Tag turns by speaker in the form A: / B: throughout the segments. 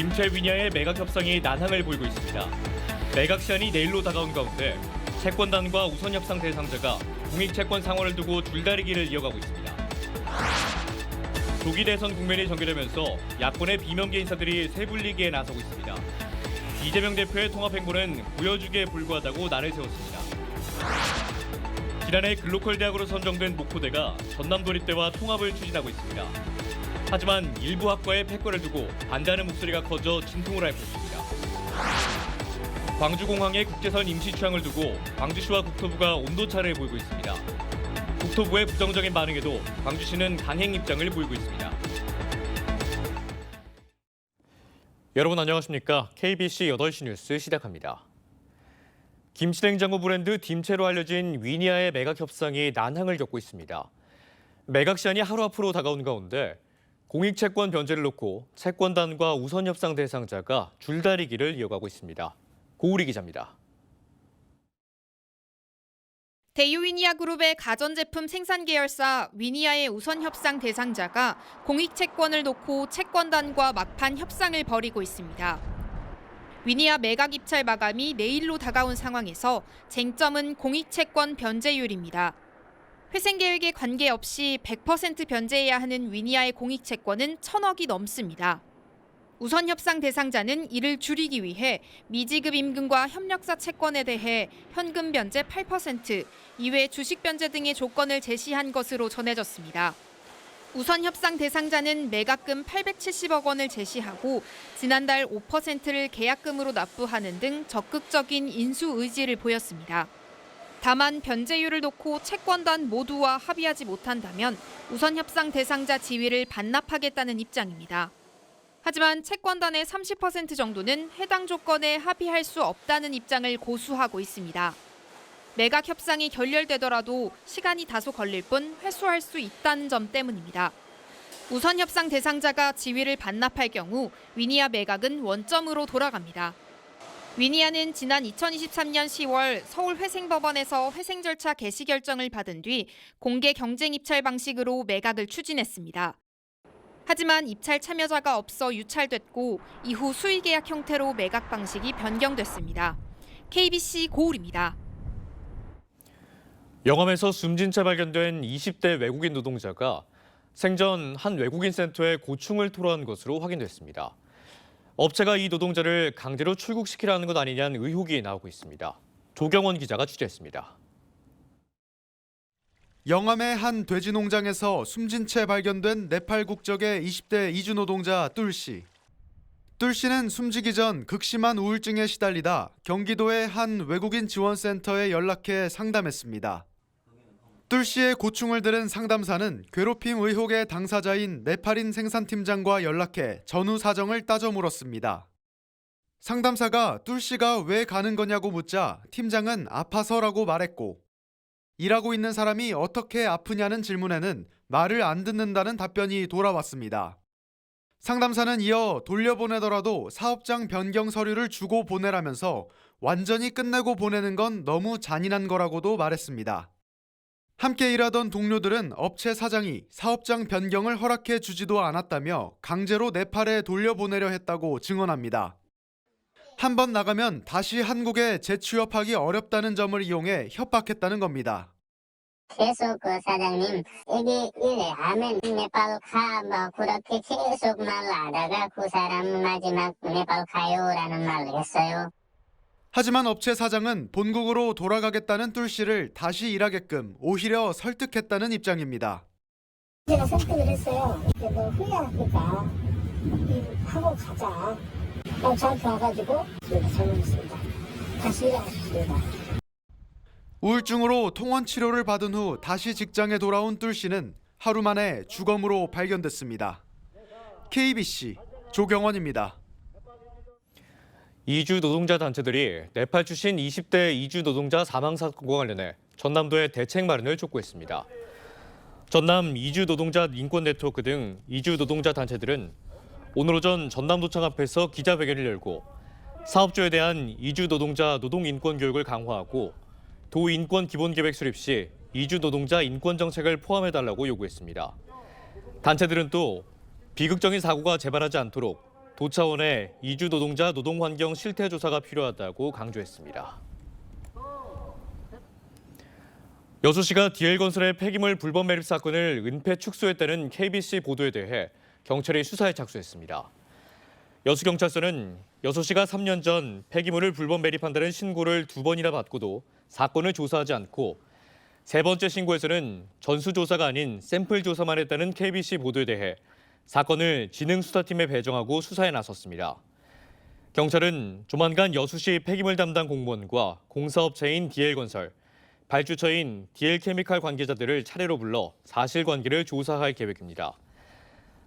A: 김철 위니아의 매각 협상이 난항을 보이고 있습니다. 매각 시한이 내일로 다가온 가운데 채권단과 우선 협상 대상자가 공익 채권 상환을 두고 줄다리기를 이어가고 있습니다. 조기 대선 국면이 전개되면서 야권의 비명계 인사들이 세불리기에 나서고 있습니다. 이재명 대표의 통합 행보는 보여주기에 불과하다고 날을 세웠습니다. 지난해 글로컬 대학으로 선정된 목포대가 전남 도립대와 통합을 추진하고 있습니다. 하지만 일부 학과의 패권을 두고 반대하는 목소리가 커져 진통을 앓고 있습니다. 광주공항의 국제선 임시 취항을 두고 광주시와 국토부가 온도차를 보이고 있습니다. 국토부의 부정적인 반응에도 광주시는 강행 입장을 보이고 있습니다. 여러분 안녕하십니까? KBC 8시 뉴스 시작합니다. 김치냉장고 브랜드 딤체로 알려진 위니아의 매각 협상이 난항을 겪고 있습니다. 매각 시한이 하루 앞으로 다가온 가운데 공익채권 변제를 놓고 채권단과 우선 협상 대상자가 줄다리기를 이어가고 있습니다. 고우리 기자입니다.
B: 대유 위니아 그룹의 가전제품 생산 계열사 위니아의 우선 협상 대상자가 공익채권을 놓고 채권단과 막판 협상을 벌이고 있습니다. 위니아 매각 입찰 마감이 내일로 다가온 상황에서 쟁점은 공익채권 변제율입니다. 회생 계획에 관계없이 100% 변제해야 하는 위니아의 공익채권은 1,000억이 넘습니다. 우선 협상 대상자는 이를 줄이기 위해 미지급 임금과 협력사 채권에 대해 현금 변제 8%, 이외 주식 변제 등의 조건을 제시한 것으로 전해졌습니다. 우선 협상 대상자는 매각금 870억 원을 제시하고 지난달 5%를 계약금으로 납부하는 등 적극적인 인수 의지를 보였습니다. 다만 변제율을 놓고 채권단 모두와 합의하지 못한다면 우선 협상 대상자 지위를 반납하겠다는 입장입니다. 하지만 채권단의 30% 정도는 해당 조건에 합의할 수 없다는 입장을 고수하고 있습니다. 매각 협상이 결렬되더라도 시간이 다소 걸릴 뿐 회수할 수 있다는 점 때문입니다. 우선 협상 대상자가 지위를 반납할 경우 위니아 매각은 원점으로 돌아갑니다. 위니아는 지난 2023년 10월 서울회생법원에서 회생 절차 개시 결정을 받은 뒤 공개 경쟁 입찰 방식으로 매각을 추진했습니다. 하지만 입찰 참여자가 없어 유찰됐고 이후 수의계약 형태로 매각 방식이 변경됐습니다. KBC 고울입니다.
A: 영암에서 숨진 채 발견된 20대 외국인 노동자가 생전 한 외국인 센터에 고충을 토로한 것으로 확인됐습니다. 업체가 이 노동자를 강제로 출국시키라는 것 아니냐는 의혹이 나오고 있습니다. 조경원 기자가 취재했습니다.
C: 영암의 한 돼지 농장에서 숨진 채 발견된 네팔 국적의 20대 이주 노동자 뚫 씨. 뚫 씨는 숨지기 전 극심한 우울증에 시달리다 경기도의 한 외국인 지원센터에 연락해 상담했습니다. 뚫 씨의 고충을 들은 상담사는 괴롭힘 의혹의 당사자인 네팔인 생산팀장과 연락해 전후 사정을 따져 물었습니다. 상담사가 뚫 씨가 왜 가는 거냐고 묻자 팀장은 아파서라고 말했고, 일하고 있는 사람이 어떻게 아프냐는 질문에는 말을 안 듣는다는 답변이 돌아왔습니다. 상담사는 이어 돌려보내더라도 사업장 변경 서류를 주고 보내라면서 완전히 끝내고 보내는 건 너무 잔인한 거라고도 말했습니다. 함께 일하던 동료들은 업체 사장이 사업장 변경을 허락해 주지도 않았다며 강제로 네팔에 돌려보내려 했다고 증언합니다. 한 번 나가면 다시 한국에 재취업하기 어렵다는 점을 이용해 협박했다는 겁니다.
D: 계속 그 사장님 여기 일해 하면 네팔 가 뭐 그렇게 계속 말하다가 그 사람 마지막 네팔 가요라는 말을 했어요.
C: 하지만 업체 사장은 본국으로 돌아가겠다는 뚫 씨를 다시 일하게끔 오히려 설득했다는 입장입니다.
D: 제가 설득을 했어요. 너 후회하니까 하고 가자. 저한테 와가지고 제가 설명했습니다. 다시 일하겠습니다.
C: 우울증으로 통원 치료를 받은 후 다시 직장에 돌아온 뚫 씨는 하루 만에 주검으로 발견됐습니다. KBC 조경원입니다.
A: 이주 노동자 단체들이 네팔 출신 20대 이주 노동자 사망 사건과 관련해 전남도에 대책 마련을 촉구했습니다. 전남 이주 노동자 인권 네트워크 등 이주 노동자 단체들은 오늘 오전 전남도청 앞에서 기자회견을 열고 사업주에 대한 이주 노동자 노동 인권 교육을 강화하고 도 인권 기본 계획 수립 시 이주 노동자 인권 정책을 포함해달라고 요구했습니다. 단체들은 또 비극적인 사고가 재발하지 않도록 도 차원의 이주 노동자 노동환경 실태 조사가 필요하다고 강조했습니다. 여수시가 DL건설의 폐기물 불법 매립 사건을 은폐 축소했다는 KBC 보도에 대해 경찰이 수사에 착수했습니다. 여수경찰서는 여수시가 3년 전 폐기물을 불법 매립한다는 신고를 2번이나 받고도 사건을 조사하지 않고 세 번째 신고에서는 전수조사가 아닌 샘플 조사만 했다는 KBC 보도에 대해 사건을 진흥수사팀에 배정하고 수사에 나섰습니다. 경찰은 조만간 여수시 폐기물 담당 공무원과 공사업체인 DL건설, 발주처인 DL케미칼 관계자들을 차례로 불러 사실관계를 조사할 계획입니다.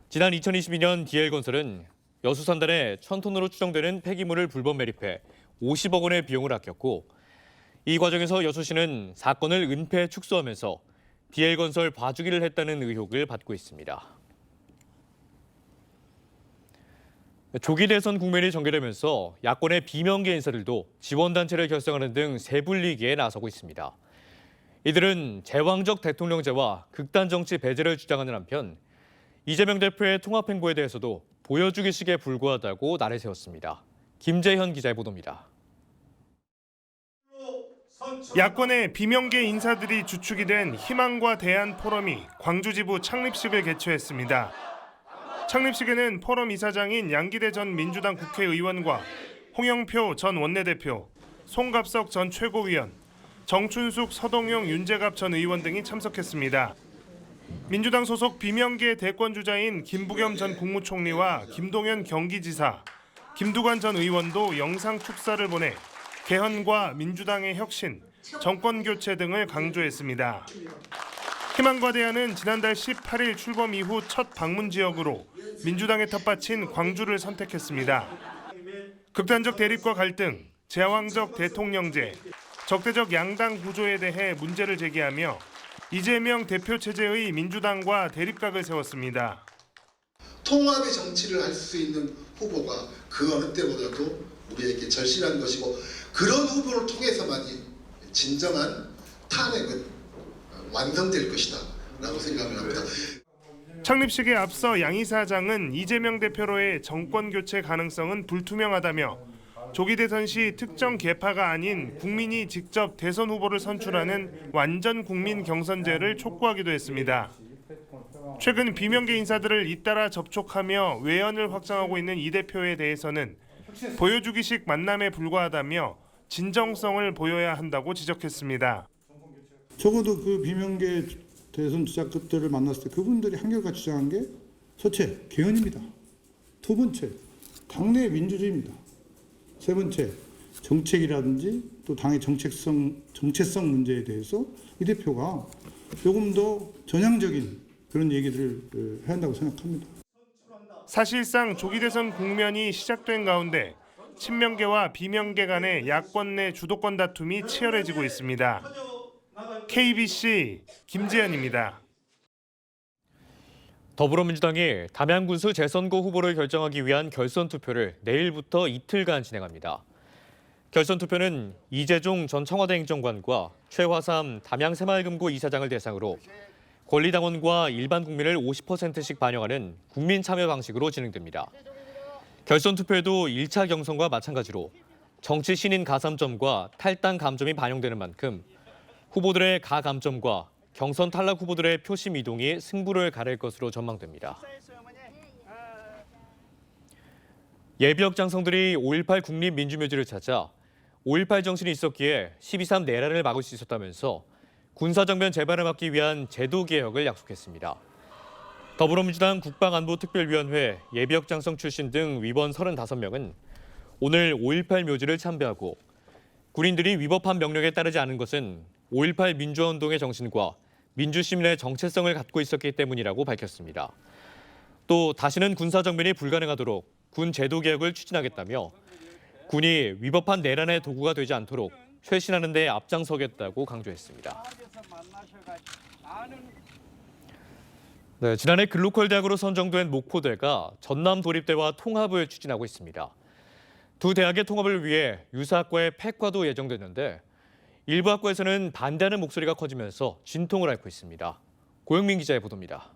A: 지난 2022년 DL건설은 여수 산단에 1,000톤으로 추정되는 폐기물을 불법 매립해 50억 원의 비용을 아꼈고 이 과정에서 여수시는 사건을 은폐 축소하면서 DL건설 봐주기를 했다는 의혹을 받고 있습니다. 조기 대선 국면이 전개되면서 야권의 비명계 인사들도 지원단체를 결성하는 등 세분리기에 나서고 있습니다. 이들은 제왕적 대통령제와 극단 정치 배제를 주장하는 한편 이재명 대표의 통합 행보에 대해서도 보여주기식에 불과하다고 나를 세웠습니다. 김재현 기자의 보도입니다.
E: 야권의 비명계 인사들이 주축이 된 희망과 대안 포럼이 광주지부 창립식을 개최했습니다. 창립식에는 포럼 이사장인 양기대 전 민주당 국회의원과 홍영표 전 원내대표, 송갑석 전 최고위원, 정춘숙, 서동용, 윤재갑 전 의원 등이 참석했습니다. 민주당 소속 비명계 대권주자인 김부겸 전 국무총리와 김동연 경기지사, 김두관 전 의원도 영상 축사를 보내 개헌과 민주당의 혁신, 정권교체 등을 강조했습니다. 희망과 대안은 지난달 18일 출범 이후 첫 방문 지역으로 민주당의 텃밭인 광주를 선택했습니다. 극단적 대립과 갈등, 제왕적 대통령제, 적대적 양당 구조에 대해 문제를 제기하며 이재명 대표 체제의 민주당과 대립각을 세웠습니다.
F: 통합의 정치를 할 수 있는 후보가 그 어느 때보다도 우리에게 절실한 것이고 그런 후보를 통해서만이 진정한 탄핵은 완성될 것이다 라고 생각을 합니다.
E: 창립식에 앞서 양 이사장은 이재명 대표로의 정권교체 가능성은 불투명하다며 조기 대선 시 특정 계파가 아닌 국민이 직접 대선 후보를 선출하는 완전 국민 경선제를 촉구하기도 했습니다. 최근 비명계 인사들을 잇따라 접촉하며 외연을 확장하고 있는 이 대표에 대해서는 보여주기식 만남에 불과하다며 진정성을 보여야 한다고 지적했습니다.
G: 적어도 그 비명계 대선 주자급들을 만났을 때 그분들이 한결같이 주장한 게 첫째, 개헌입니다. 두 번째, 당내 민주주의입니다. 세 번째, 정책이라든지 또 당의 정체성 문제에 대해서 이 대표가 조금 더 전향적인 그런 얘기들을 해야 한다고 생각합니다.
E: 사실상 조기 대선 국면이 시작된 가운데 친명계와 비명계 간의 야권 내 주도권 다툼이 치열해지고 있습니다. KBC 김재현입니다.
A: 더불어민주당이 담양군수 재선거 후보를 결정하기 위한 결선 투표를 내일부터 이틀간 진행합니다. 결선 투표는 이재종 전 청와대 행정관과 최화삼 담양새마을금고 이사장을 대상으로 권리당원과 일반 국민을 50%씩 반영하는 국민 참여 방식으로 진행됩니다. 결선 투표에도 1차 경선과 마찬가지로 정치 신인 가산점과 탈당 감점이 반영되는 만큼 후보들의 가감점과 경선 탈락 후보들의 표심 이동이 승부를 가릴 것으로 전망됩니다. 예비역 장성들이 5.18 국립민주묘지를 찾아 5.18 정신이 있었기에 12.3 내란을 막을 수 있었다면서 군사정변 재발을 막기 위한 제도 개혁을 약속했습니다. 더불어민주당 국방안보특별위원회 예비역 장성 출신 등 위원 35명은 오늘 5.18 묘지를 참배하고 군인들이 위법한 명령에 따르지 않은 것은 5.18 민주화운동의 정신과 민주시민의 정체성을 갖고 있었기 때문이라고 밝혔습니다. 또 다시는 군사정변이 불가능하도록 군 제도 개혁을 추진하겠다며 군이 위법한 내란의 도구가 되지 않도록 쇄신하는 데 앞장서겠다고 강조했습니다. 네, 지난해 글로컬 대학으로 선정된 목포대가 전남 도립대와 통합을 추진하고 있습니다. 두 대학의 통합을 위해 유사학과의 폐과도 예정됐는데 일부 학과에서는 반대하는 목소리가 커지면서 진통을 앓고 있습니다. 고영민 기자의 보도입니다.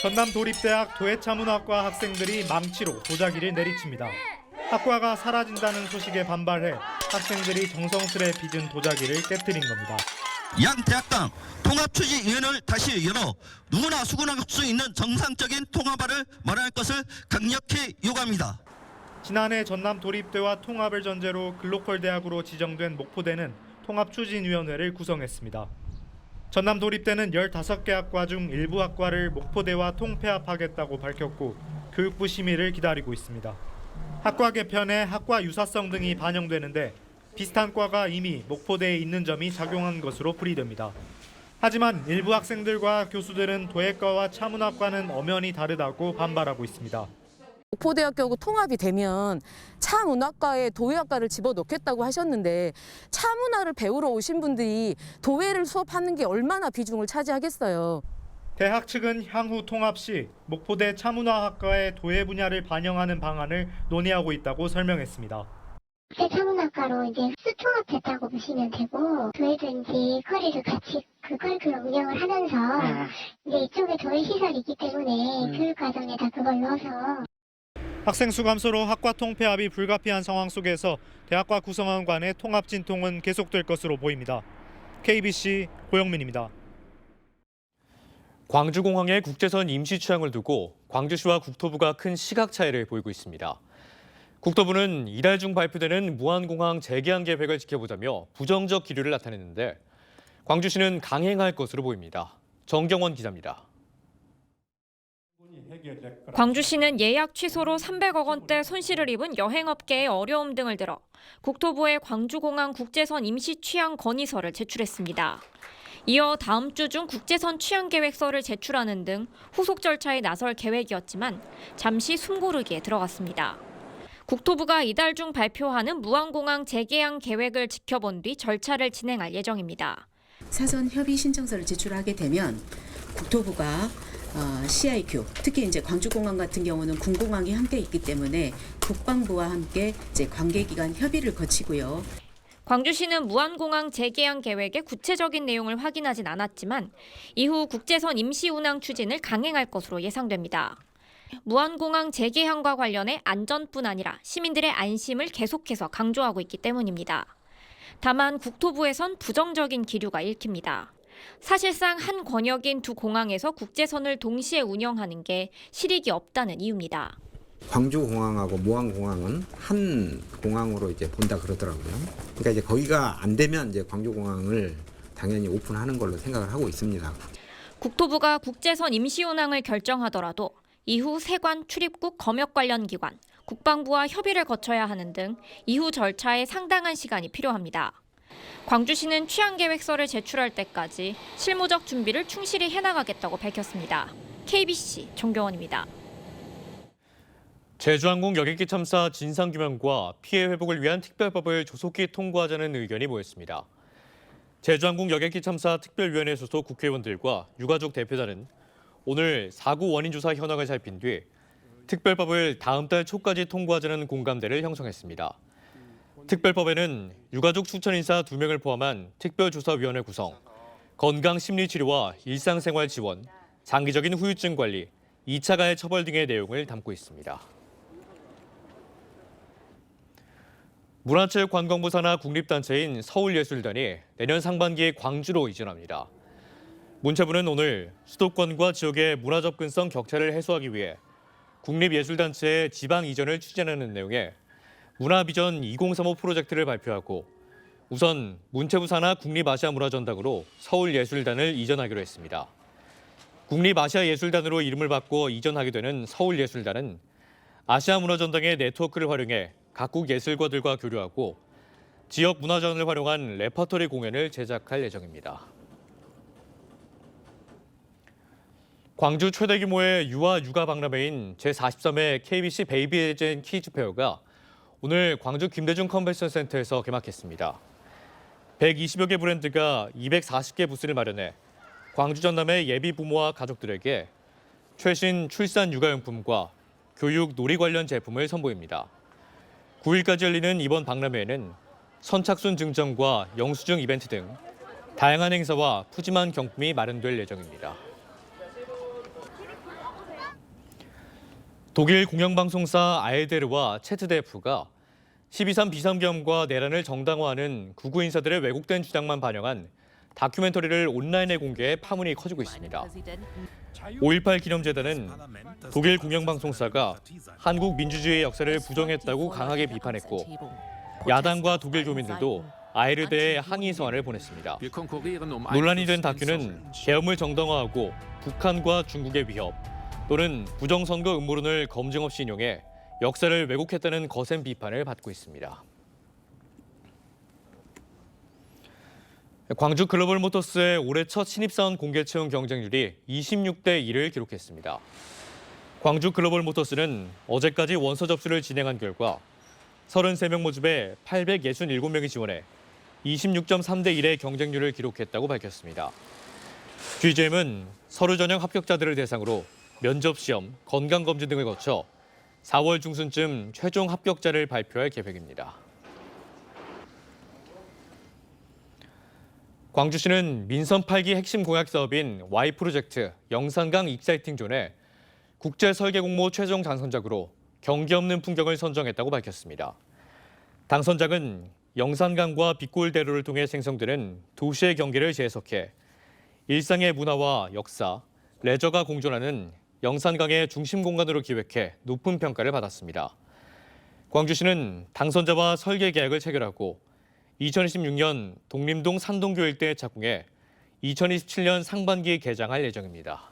H: 전남 도립대학 도예차문학과 학생들이 망치로 도자기를 내리칩니다. 학과가 사라진다는 소식에 반발해 학생들이 정성스레 빚은 도자기를 깨뜨린 겁니다.
I: 양 대학 간 통합추진위원회를 다시 열어 누구나 수긍할 수 있는 정상적인 통합을 마련할 것을 강력히 요구합니다.
H: 지난해 전남 도립대와 통합을 전제로 글로컬 대학으로 지정된 목포대는 통합추진위원회를 구성했습니다. 전남 도립대는 15개 학과 중 일부 학과를 목포대와 통폐합하겠다고 밝혔고 교육부 심의를 기다리고 있습니다. 학과 개편에 학과 유사성 등이 반영되는데 비슷한 과가 이미 목포대에 있는 점이 작용한 것으로 풀이됩니다. 하지만 일부 학생들과 교수들은 도예과와 차문학과는 엄연히 다르다고 반발하고 있습니다.
J: 목포대학교하고 통합이 되면 차문학과에 도예학과를 집어넣겠다고 하셨는데 차문화를 배우러 오신 분들이 도예를 수업하는 게 얼마나 비중을 차지하겠어요.
H: 대학 측은 향후 통합 시 목포대 차문화학과의 도예 분야를 반영하는 방안을 논의하고 있다고 설명했습니다.
D: 차문학과로 이제 수통합됐다고 보시면 되고 도예든지 커리를 같이 그 커리큘럼 운영을 하면서 이제 이쪽에 도예 시설이 있기 때문에 교육 과정에다 그걸 넣어서
H: 학생 수 감소로 학과 통폐합이 불가피한 상황 속에서 대학과 구성원 간의 통합 진통은 계속될 것으로 보입니다. KBC 고영민입니다.
A: 광주공항의 국제선 임시 취항을 두고 광주시와 국토부가 큰 시각 차이를 보이고 있습니다. 국토부는 이달 중 발표되는 무안공항 재개항 계획을 지켜보자며 부정적 기류를 나타냈는데 광주시는 강행할 것으로 보입니다. 정경원 기자입니다.
K: 광주시는 예약 취소로 300억 원대 손실을 입은 여행업계의 어려움 등을 들어 국토부에 광주공항 국제선 임시 취항 건의서를 제출했습니다. 이어 다음 주 중 국제선 취항 계획서를 제출하는 등 후속 절차에 나설 계획이었지만 잠시 숨고르기에 들어갔습니다. 국토부가 이달 중 발표하는 무안공항 재개항 계획을 지켜본 뒤 절차를 진행할 예정입니다.
L: 사전 협의 신청서를 제출하게 되면 국토부가 CIQ, 특히 이제 광주공항 같은 경우는 군공항이 함께 있기 때문에 국방부와 함께 이제 관계기관 협의를 거치고요.
K: 광주시는 무안공항 재개항 계획의 구체적인 내용을 확인하진 않았지만 이후 국제선 임시 운항 추진을 강행할 것으로 예상됩니다. 무안공항 재개항과 관련해 안전뿐 아니라 시민들의 안심을 계속해서 강조하고 있기 때문입니다. 다만 국토부에선 부정적인 기류가 읽힙니다. 사실상 한 권역인 두 공항에서 국제선을 동시에 운영하는 게 실익이 없다는 이유입니다.
M: 광주공항하고 무안공항은 한 공항으로 이제 본다 그러더라고요. 그러니까 이제 거기가 안 되면 이제 광주공항을 당연히 오픈하는 걸로 생각을 하고 있습니다.
K: 국토부가 국제선 임시 운항을 결정하더라도 이후 세관, 출입국, 검역 관련 기관, 국방부와 협의를 거쳐야 하는 등 이후 절차에 상당한 시간이 필요합니다. 광주시는 취항 계획서를 제출할 때까지 실무적 준비를 충실히 해나가겠다고 밝혔습니다. KBC 정경원입니다.
A: 제주항공 여객기 참사 진상규명과 피해 회복을 위한 특별법을 조속히 통과하자는 의견이 모였습니다. 제주항공 여객기 참사 특별위원회 소속 국회의원들과 유가족 대표단은 오늘 사고 원인 조사 현황을 살핀 뒤 특별법을 다음 달 초까지 통과하자는 공감대를 형성했습니다. 특별법에는 유가족 추천인사 2명을 포함한 특별조사위원회 구성, 건강심리치료와 일상생활 지원, 장기적인 후유증 관리, 2차 가해 처벌 등의 내용을 담고 있습니다. 문화체육관광부 산하 국립단체인 서울예술단이 내년 상반기에 광주로 이전합니다. 문체부는 오늘 수도권과 지역의 문화 접근성 격차를 해소하기 위해 국립예술단체의 지방 이전을 추진하는 내용의 문화비전 2035 프로젝트를 발표하고 우선 문체부 산하 국립아시아문화전당으로 서울예술단을 이전하기로 했습니다. 국립아시아예술단으로 이름을 바꿔 이전하게 되는 서울예술단은 아시아문화전당의 네트워크를 활용해 각국 예술가들과 교류하고 지역 문화전을 활용한 레퍼토리 공연을 제작할 예정입니다. 광주 최대 규모의 유아 육아 박람회인 제43회 KBC 베이비 에젠 키즈 페어가 오늘 광주 김대중 컨벤션 센터에서 개막했습니다. 120여 개 브랜드가 240개 부스를 마련해 광주 전남의 예비 부모와 가족들에게 최신 출산 육아용품과 교육 놀이 관련 제품을 선보입니다. 9일까지 열리는 이번 박람회에는 선착순 증정과 영수증 이벤트 등 다양한 행사와 푸짐한 경품이 마련될 예정입니다. 독일 공영방송사 아에데르와 체트데프가 12.3 비상계엄과 내란을 정당화하는 구구 인사들의 왜곡된 주장만 반영한 다큐멘터리를 온라인에 공개해 파문이 커지고 있습니다. 5.18 기념재단은 독일 공영방송사가 한국 민주주의의 역사를 부정했다고 강하게 비판했고 야당과 독일 교민들도 아에르데에 항의 서한을 보냈습니다. 논란이 된 다큐는 계엄을 정당화하고 북한과 중국의 위협 또는 부정선거 음모론을 검증 없이 인용해 역사를 왜곡했다는 거센 비판을 받고 있습니다. 광주 글로벌 모터스의 올해 첫 신입사원 공개 채용 경쟁률이 26대 1을 기록했습니다. 광주 글로벌 모터스는 어제까지 원서 접수를 진행한 결과 33명 모집에 867명이 지원해 26.3대 1의 경쟁률을 기록했다고 밝혔습니다. GGM은 서류 전형 합격자들을 대상으로 면접시험, 건강검진 등을 거쳐 4월 중순쯤 최종 합격자를 발표할 계획입니다. 광주시는 민선 8기 핵심 공약 사업인 Y 프로젝트 영산강 익사이팅 존에 국제 설계 공모 최종 당선작으로 경계 없는 풍경을 선정했다고 밝혔습니다. 당선작은 영산강과 빗골대로를 통해 생성되는 도시의 경계를 재해석해 일상의 문화와 역사, 레저가 공존하는 영산강의 중심 공간으로 기획해 높은 평가를 받았습니다. 광주시는 당선자와 설계 계약을 체결하고 2026년 독림동 산동교 일대에 착공해 2027년 상반기에 개장할 예정입니다.